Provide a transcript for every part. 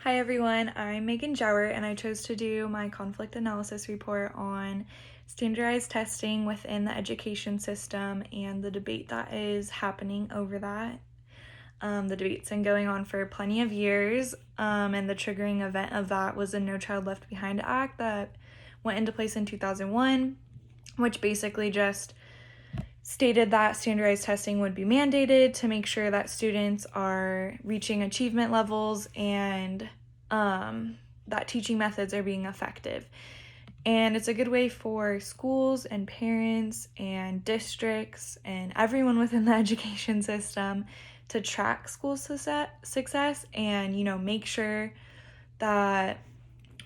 Hi everyone, I'm Megan Jower and I chose to do my conflict analysis report on standardized testing within the education system and the debate that is happening over that. The debate's been going on for plenty of years, and the triggering event of that was the No Child Left Behind Act that went into place in 2001, which basically just stated that standardized testing would be mandated to make sure that students are reaching achievement levels and that teaching methods are being effective. And it's a good way for schools and parents and districts and everyone within the education system to track school success and, make sure that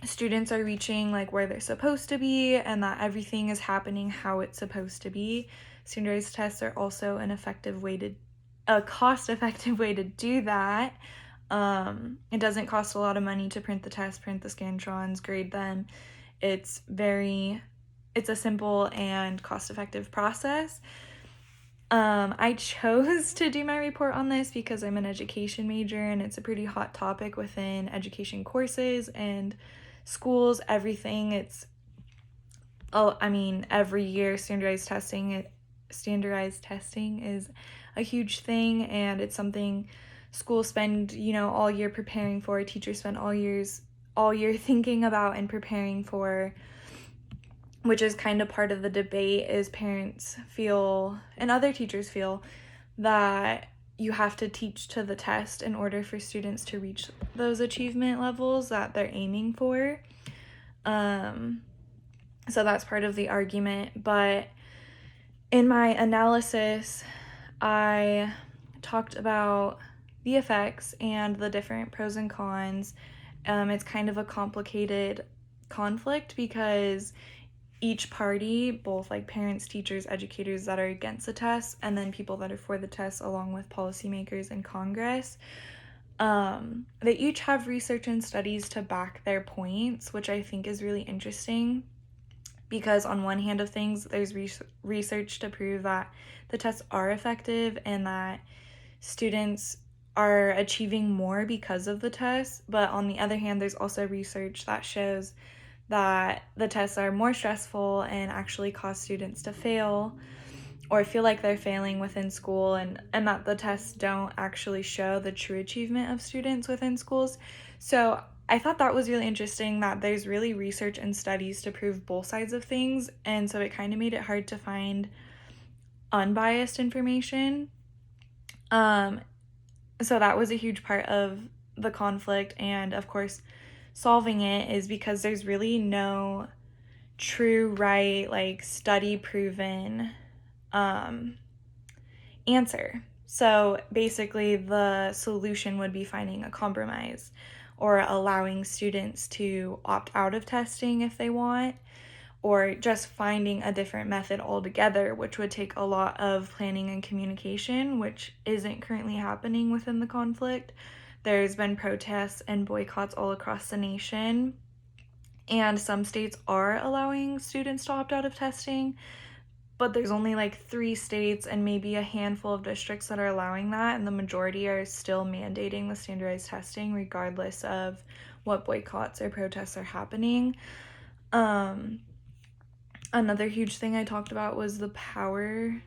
students are reaching like where they're supposed to be and that everything is happening how it's supposed to be. Standardized tests are also a cost-effective way to do that. It doesn't cost a lot of money to print the tests, print the Scantrons, grade them. It's a simple and cost-effective process. I chose to do my report on this because I'm an education major and it's a pretty hot topic within education courses and schools, everything. Every year standardized testing is a huge thing, and it's something schools spend, all year preparing for. Teachers spend all year thinking about and preparing for, which is kind of part of the debate. Is parents feel and other teachers feel that you have to teach to the test in order for students to reach those achievement levels that they're aiming for. So that's part of the argument. But in my analysis, I talked about the effects and the different pros and cons. It's kind of a complicated conflict because each party, both like parents, teachers, educators that are against the test, and then people that are for the test, along with policymakers in Congress, they each have research and studies to back their points, which I think is really interesting because on one hand of things, there's research to prove that the tests are effective and that students are achieving more because of the tests. But on the other hand, there's also research that shows that the tests are more stressful and actually cause students to fail or feel like they're failing within school, and that the tests don't actually show the true achievement of students within schools. So I thought that was really interesting that there's really research and studies to prove both sides of things, and so it kind of made it hard to find unbiased information. So that was a huge part of the conflict, and of course solving it is because there's really no true right, like study proven answer. So basically the solution would be finding a compromise or allowing students to opt out of testing if they want, or just finding a different method altogether, which would take a lot of planning and communication, which isn't currently happening within the conflict. There's been protests and boycotts all across the nation, and some states are allowing students to opt out of testing, but there's only like 3 states and maybe a handful of districts that are allowing that, and the majority are still mandating the standardized testing regardless of what boycotts or protests are happening. Another huge thing I talked about was the power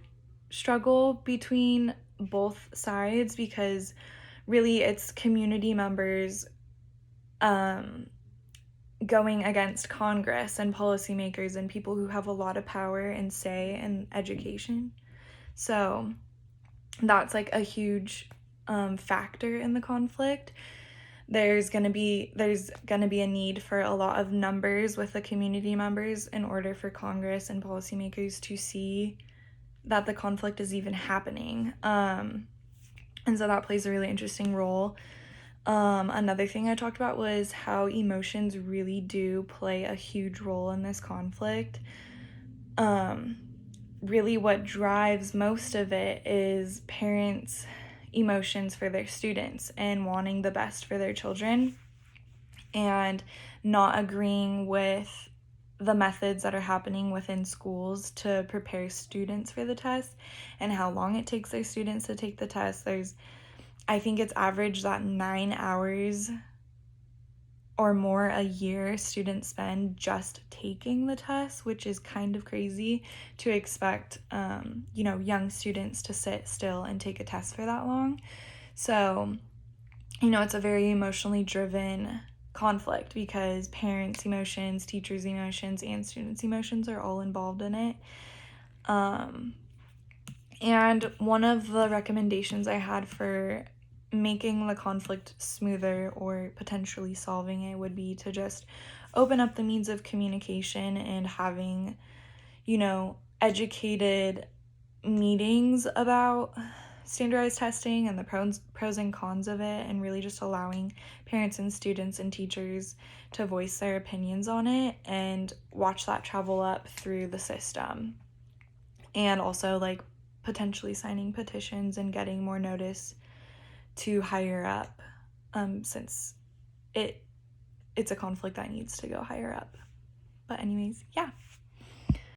struggle between both sides, because really it's community members going against Congress and policymakers and people who have a lot of power and say in education. So that's like a huge factor in the conflict. There's gonna be a need for a lot of numbers with the community members in order for Congress and policymakers to see that the conflict is even happening. And so that plays a really interesting role. Another thing I talked about was how emotions really do play a huge role in this conflict. Really what drives most of it is parents' emotions for their students and wanting the best for their children and not agreeing with the methods that are happening within schools to prepare students for the test and how long it takes their students to take the test. I think it's averaged that 9 hours or more a year students spend just taking the test, which is kind of crazy to expect, young students to sit still and take a test for that long. So, it's a very emotionally driven conflict because parents' emotions, teachers' emotions, and students' emotions are all involved in it. And one of the recommendations I had for making the conflict smoother or potentially solving it would be to just open up the means of communication and having, educated meetings about standardized testing and the pros and cons of it, and really just allowing parents and students and teachers to voice their opinions on it and watch that travel up through the system. And also potentially signing petitions and getting more notice to higher up, since it's a conflict that needs to go higher up. But anyways, yeah.